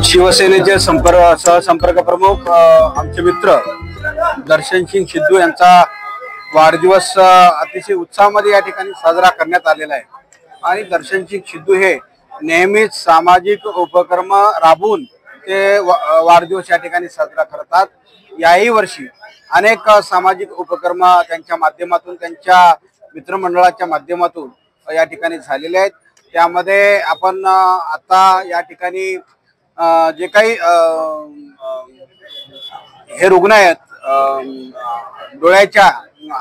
शिवसेनेचे सहसंपर्क प्रमुख आमचे मित्र दर्शन सिंग सिद्धू यांचा वाढदिवस अतिशय उत्साहामध्ये या ठिकाणी साजरा करण्यात आलेला आहे। आणि दर्शन सिंग सिद्धू हे नेहमीच सामाजिक उपक्रम राबवून ते वाढदिवस या ठिकाणी साजरा करतात। याही वर्षी अनेक सामाजिक उपक्रम त्यांच्या माध्यमातून त्यांच्या मित्रमंडळाच्या माध्यमातून या ठिकाणी झालेले आहेत। त्यामध्ये आपण आता या ठिकाणी जे काही हे रुग्ण आहेत डोळ्याच्या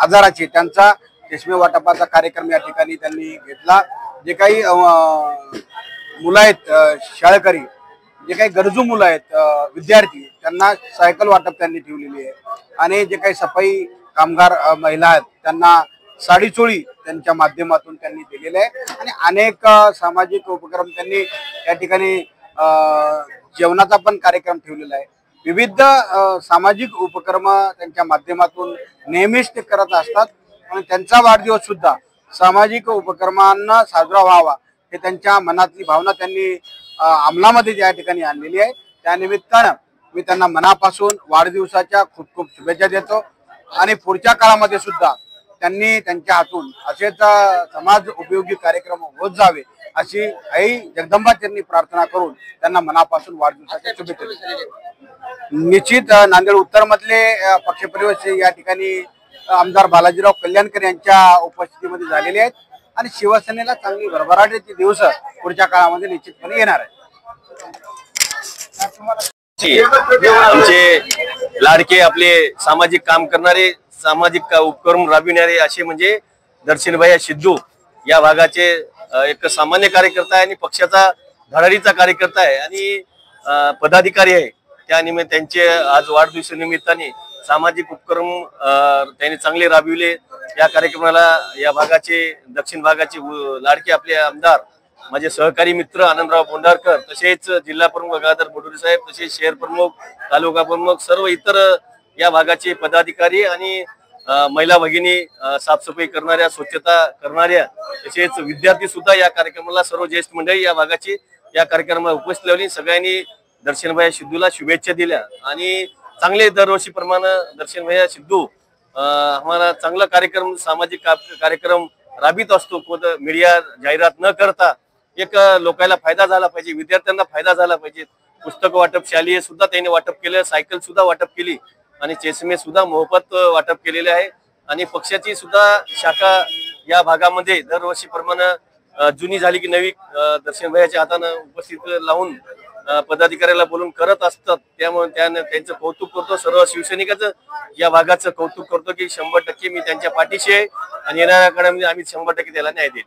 आजाराचे त्यांचा चष्मे वाटपाचा कार्यक्रम या ठिकाणी त्यांनी घेतला। जे काही मुलं आहेत शाळकरी, जे काही गरजू मुलं आहेत विद्यार्थी, त्यांना सायकल वाटप त्यांनी ठेवलेली आहे। आणि जे काही सफाई कामगार महिला आहेत त्यांना साडी चोळी त्यांच्या माध्यमातून त्यांनी दिलेले आहे। आणि अनेक सामाजिक उपक्रम त्यांनी या ठिकाणी जेवणाचा पण कार्यक्रम ठेवलेला आहे। विविध सामाजिक उपक्रम त्यांच्या माध्यमातून नेहमीच ते करत असतात आणि त्यांचा वाढदिवस सुद्धा सामाजिक उपक्रमांना साजरा व्हावा हे त्यांच्या मनातली भावना त्यांनी अंमलामध्ये या ठिकाणी आणलेली आहे। त्या निमित्तानं मी त्यांना मनापासून वाढदिवसाच्या खूप खूप शुभेच्छा देतो आणि पुढच्या काळामध्ये सुद्धा त्यांनी त्यांच्या हातून असेच समाज उपयोगी कार्यक्रम होत जावे अशी आई जगदंबा त्यांनी प्रार्थना करून त्यांना मनापासून वाढदिवसाच्या शुभेच्छा देतो। निश्चित नांदेड उत्तर मधले पक्षप्रवेश या ठिकाणी आमदार बालाजीराव कल्याणकर यांच्या उपस्थितीमध्ये झालेले आहेत आणि शिवसेनेला चांगली भरभराटीचे दिवस पुढच्या काळामध्ये निश्चितपणे येणार आहेत। आमचे लाडके आपले सामाजिक काम करणारे, सामाजिक उपक्रम राबविणारे असे म्हणजे दर्शनभाई सिद्धू या भागाचे एक सामान्य कार्यकर्ता आहे आणि पक्षाचा धडाडीचा कार्यकर्ता आहे आणि पदाधिकारी आहे। त्यानिमित्त त्यांचे आज वाढदिवसानिमित्ताने सामाजिक उपक्रम त्यांनी चांगले राबविले। या कार्यक्रमाला या भागाचे दक्षिण भागाचे लाडके आपले आमदार माझे सहकारी मित्र आनंदराव बोंडारकर, तसेच जिल्हा प्रमुख गंगाधर बोडुरे साहेब, तसेच शहर प्रमुख, तालुका प्रमुख, सर्व इतर या भागाचे पदाधिकारी आणि महिला भगिनी, साफसफाई करणाऱ्या, स्वच्छता करणाऱ्या, तसेच विद्यार्थी सुद्धा या कार्यक्रमाला, सर्व ज्येष्ठ मंडळी या भागाची या कार्यक्रमाला उपस्थित लावली। सगळ्यांनी दर्शनभाई सिद्धूला शुभेच्छा दिल्या आणि चांगले दरवर्षी प्रमाणे दर्शनभाई सिद्धू आम्हाला चांगला कार्यक्रम, सामाजिक कार्यक्रम राबवित असतो। मीडिया जाहिरात न करता एक लोकांना फायदा झाला पाहिजे, विद्यार्थ्यांना फायदा झाला पाहिजे। पुस्तक वाटप शालेय सुद्धा त्यांनी वाटप केलं, सायकल सुद्धा वाटप केली आणि चष्मे सुद्धा मोफत वाटप केलेले आहे। आणि पक्षाची सुद्धा शाखा या भागामध्ये दरवर्षी प्रमाणे जुनी झाली की नवी दर्शनभाईच्या हाताने उपस्थित लावून पदाधिकाऱ्याला बोलून करत असतात। त्यामुळे त्यांचं कौतुक करतो, सर्व शिवसैनिकाचं या भागाचं कौतुक करतो की 100% मी त्यांच्या पाठीशी आहे आणि येणाऱ्या काळामध्ये आम्ही 100% त्याला न्याय देऊ।